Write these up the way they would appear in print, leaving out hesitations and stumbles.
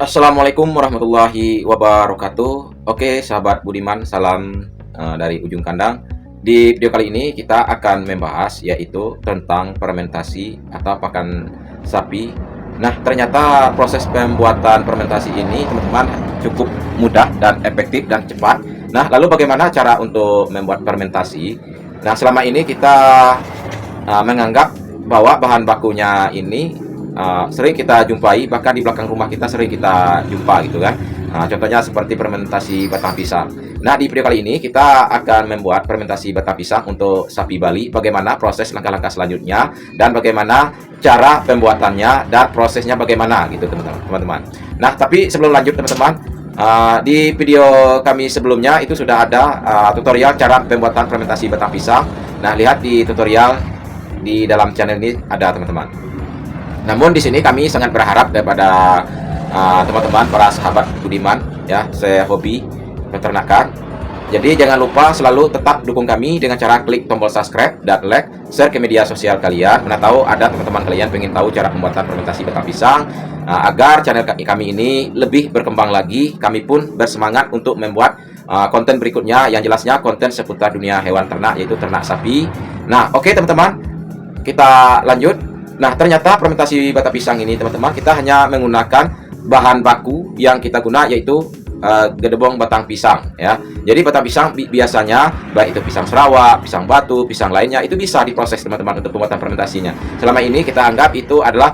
Assalamualaikum warahmatullahi wabarakatuh. Oke, sahabat Budiman, salam dari ujung kandang. Di video kali ini kita akan membahas yaitu tentang fermentasi atau pakan sapi. Nah, ternyata proses pembuatan fermentasi ini teman-teman cukup mudah dan efektif dan cepat. Nah, lalu bagaimana cara untuk membuat fermentasi? Nah, selama ini kita menganggap bahwa bahan bakunya ini sering kita jumpai, bahkan di belakang rumah kita sering kita jumpa gitu kan. Contohnya seperti fermentasi batang pisang. Nah, di video kali ini kita akan membuat fermentasi batang pisang untuk sapi Bali. Bagaimana proses langkah-langkah selanjutnya dan bagaimana cara pembuatannya dan prosesnya bagaimana gitu teman-teman. Nah, tapi sebelum lanjut teman-teman, di video kami sebelumnya itu sudah ada tutorial cara pembuatan fermentasi batang pisang. Nah, lihat di tutorial di dalam channel ini ada teman-teman. Namun di sini kami sangat berharap daripada teman-teman para sahabat Budiman ya, saya hobi peternakan. Jadi jangan lupa selalu tetap dukung kami dengan cara klik tombol subscribe dan like, share ke media sosial kalian. Mana tahu ada teman-teman kalian pengen tahu cara pembuatan fermentasi batang pisang, agar channel kami ini lebih berkembang lagi. Kami pun bersemangat untuk membuat konten berikutnya yang jelasnya konten seputar dunia hewan ternak, yaitu ternak sapi. Nah, oke teman-teman, kita lanjut. Nah, ternyata fermentasi batang pisang ini teman-teman, kita hanya menggunakan bahan baku yang kita guna yaitu gedebong batang pisang ya. Jadi batang pisang biasanya baik itu pisang Sarawak, pisang batu, pisang lainnya itu bisa diproses teman-teman untuk pembuatan fermentasinya. Selama ini kita anggap itu adalah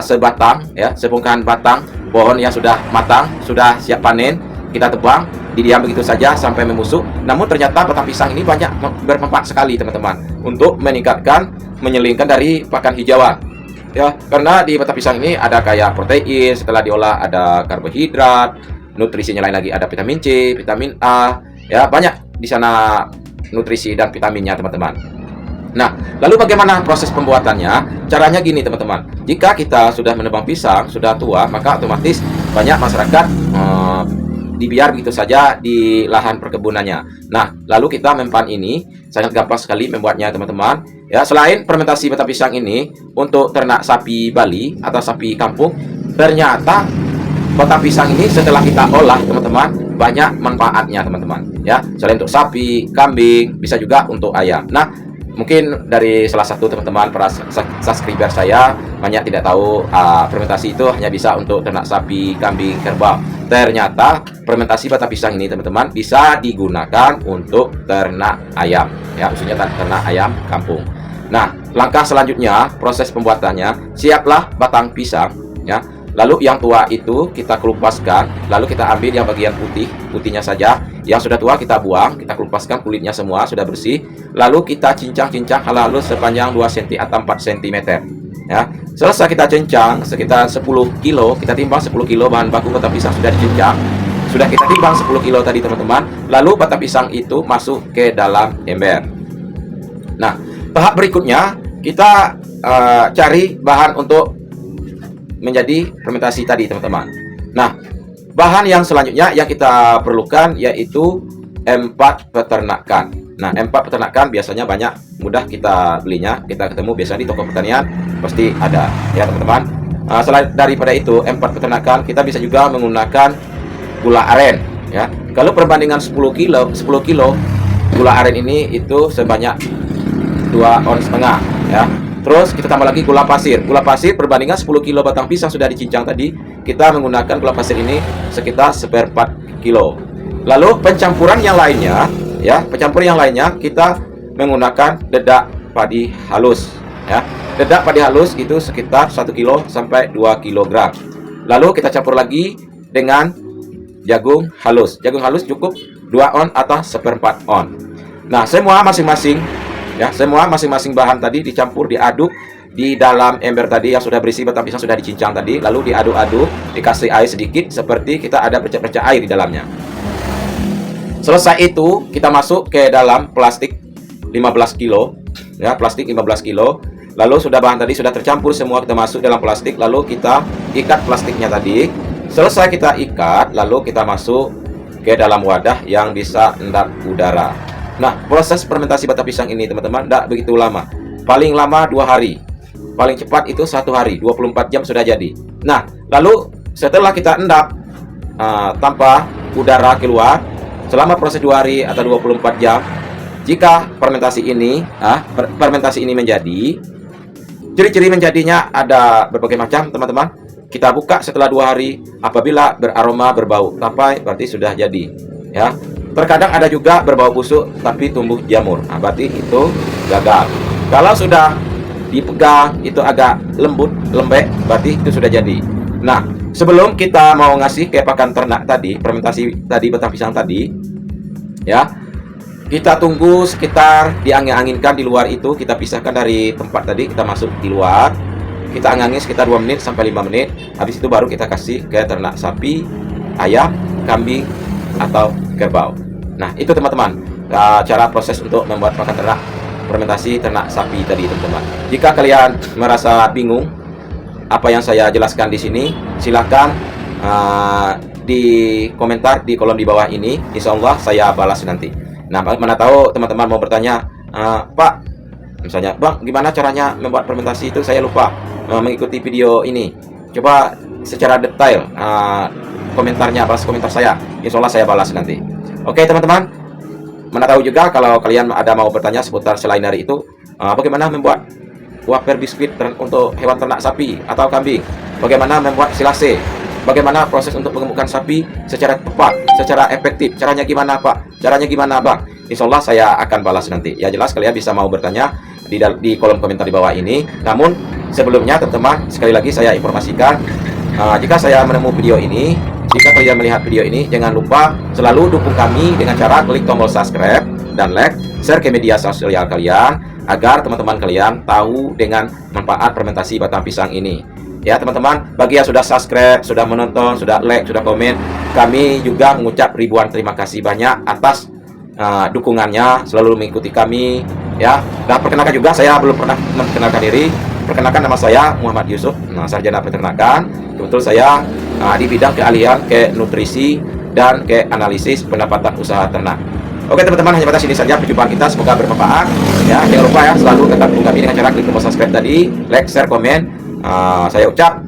sebatang ya, sebongkahan batang pohon yang sudah matang, sudah siap panen, kita tebang, didiam begitu saja sampai membusuk. Namun ternyata batang pisang ini banyak bermanfaat sekali teman-teman untuk meningkatkan, menyelingkan dari pakan hijauan ya, karena di batang pisang ini ada kayak protein, setelah diolah ada karbohidrat, nutrisinya lain lagi ada vitamin C, vitamin A ya, banyak di sana nutrisi dan vitaminnya teman-teman. Nah, lalu bagaimana proses pembuatannya? Caranya gini teman-teman, jika kita sudah menebang pisang sudah tua, maka otomatis banyak masyarakat dibiar begitu saja di lahan perkebunannya. Nah, lalu kita mempan ini sangat gampang sekali membuatnya teman-teman ya. Selain fermentasi batang pisang ini untuk ternak sapi Bali atau sapi kampung, ternyata batang pisang ini setelah kita olah teman-teman banyak manfaatnya teman-teman ya. Selain untuk sapi, kambing, bisa juga untuk ayam. Nah, mungkin dari salah satu teman-teman para subscriber saya banyak tidak tahu fermentasi itu hanya bisa untuk ternak sapi, kambing, kerbau. Ternyata fermentasi batang pisang ini teman-teman bisa digunakan untuk ternak ayam ya, khususnya ternak ayam kampung. Nah, langkah selanjutnya proses pembuatannya, siaplah batang pisang ya. Lalu yang tua itu kita kelupaskan, lalu kita ambil yang bagian putihnya saja. Yang sudah tua kita buang, kita kelupaskan kulitnya semua sudah bersih. Lalu kita cincang-cincang halus sepanjang 2 cm atau 4 cm ya. Selesai kita cincang sekitar 10 kilo, kita timbang 10 kilo bahan baku batang pisang sudah dicincang. Sudah kita timbang 10 kilo tadi teman-teman. Lalu batang pisang itu masuk ke dalam ember. Nah, tahap berikutnya kita cari bahan untuk menjadi fermentasi tadi teman-teman. Nah, bahan yang selanjutnya yang kita perlukan yaitu M4 peternakan. Nah, M4 peternakan biasanya banyak, mudah kita belinya, kita ketemu biasa di toko pertanian pasti ada ya teman-teman. Selain daripada itu M4 peternakan, kita bisa juga menggunakan gula aren ya. Kalau perbandingan 10 kilo gula aren ini itu sebanyak 2,5 ons ya. Terus kita tambah lagi gula pasir. Gula pasir perbandingan 10 kilo batang pisang sudah dicincang tadi, kita menggunakan gula pasir ini sekitar 1/4 kilo. Lalu pencampuran yang lainnya ya, kita menggunakan dedak padi halus ya. Dedak padi halus itu sekitar 1 kilo sampai 2 kg. Lalu kita campur lagi dengan jagung halus. Jagung halus cukup 2 on atau 1/4 on. Nah, semua masing-masing bahan tadi dicampur, diaduk di dalam ember tadi yang sudah berisi batang pisang sudah dicincang tadi, lalu diaduk-aduk, dikasih air sedikit seperti kita ada percak-percak air di dalamnya. Selesai itu kita masuk ke dalam plastik 15 kilo ya, plastik 15 kilo. Lalu sudah bahan tadi sudah tercampur semua, kita masuk dalam plastik, lalu kita ikat plastiknya tadi. Selesai kita ikat, lalu kita masuk ke dalam wadah yang bisa endap udara. Nah, proses fermentasi batang pisang ini teman-teman tidak begitu lama, paling lama 2 hari, paling cepat itu 1 hari, 24 jam sudah jadi. Nah, lalu setelah kita endap tanpa udara keluar selama proses 2 hari atau 24 jam, jika fermentasi ini menjadi, ciri-ciri menjadinya ada berbagai macam, teman-teman. Kita buka setelah 2 hari, apabila beraroma berbau tapai berarti sudah jadi, ya. Terkadang ada juga berbau busuk tapi tumbuh jamur, berarti itu gagal. Kalau sudah dipegang itu agak lembek, berarti itu sudah jadi. Nah, sebelum kita mau ngasih ke pakan ternak tadi, fermentasi tadi, batang pisang tadi, ya, kita tunggu sekitar diangin-anginkan di luar itu, kita pisahkan dari tempat tadi, kita masuk di luar, kita angin sekitar 2 menit sampai 5 menit. Habis itu baru kita kasih ke ternak sapi, ayam, kambing, atau kerbau. Nah, itu teman-teman, cara proses untuk membuat pakan ternak fermentasi ternak sapi tadi, teman-teman. Jika kalian merasa bingung apa yang saya jelaskan di sini, silahkan di komentar di kolom di bawah ini, insya Allah saya balas nanti. Nah, mana tahu teman-teman mau bertanya, Pak, misalnya, Bang, gimana caranya membuat fermentasi itu? Saya lupa mengikuti video ini. Coba secara detail komentarnya, balas komentar saya. Insya Allah saya balas nanti. Oke, teman-teman. Mana tahu juga kalau kalian ada mau bertanya seputar selain dari itu, bagaimana membuat wafer biskuit untuk hewan ternak sapi atau kambing? Bagaimana membuat silase? Bagaimana proses untuk mengemukkan sapi secara tepat, secara efektif? Caranya gimana, Pak? Caranya gimana, Bang? Insya Allah saya akan balas nanti. Ya, jelas kalian bisa mau bertanya di kolom komentar di bawah ini. Namun sebelumnya, teman-teman, sekali lagi saya informasikan, jika saya menemukan video ini, jika kalian melihat video ini, jangan lupa selalu dukung kami dengan cara klik tombol subscribe dan like, share ke media sosial kalian, agar teman-teman kalian tahu dengan manfaat fermentasi batang pisang ini. Ya, teman-teman, bagi yang sudah subscribe, sudah menonton, sudah like, sudah komen, kami juga mengucap ribuan terima kasih banyak atas dukungannya, selalu mengikuti kami, ya. Dan perkenalkan juga, saya belum pernah memperkenalkan diri. Perkenalkan, nama saya Muhammad Yusuf, sarjana peternakan. Kebetulan saya di bidang keahlian ke nutrisi dan ke analisis pendapatan usaha ternak. Oke, teman-teman, hanya batas ini saja perjumpaan kita, semoga bermanfaat. Ya, jangan lupa ya, selalu tetap dukung kami dengan cara klik tombol subscribe tadi, like, share, komen. Saya ucap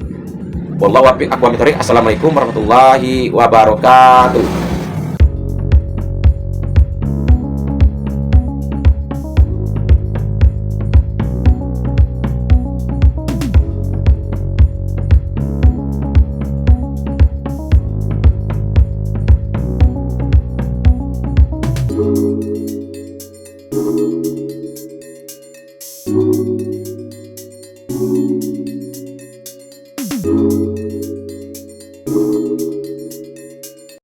wallahu a'lam bishawab. Assalamualaikum warahmatullahi wabarakatuh.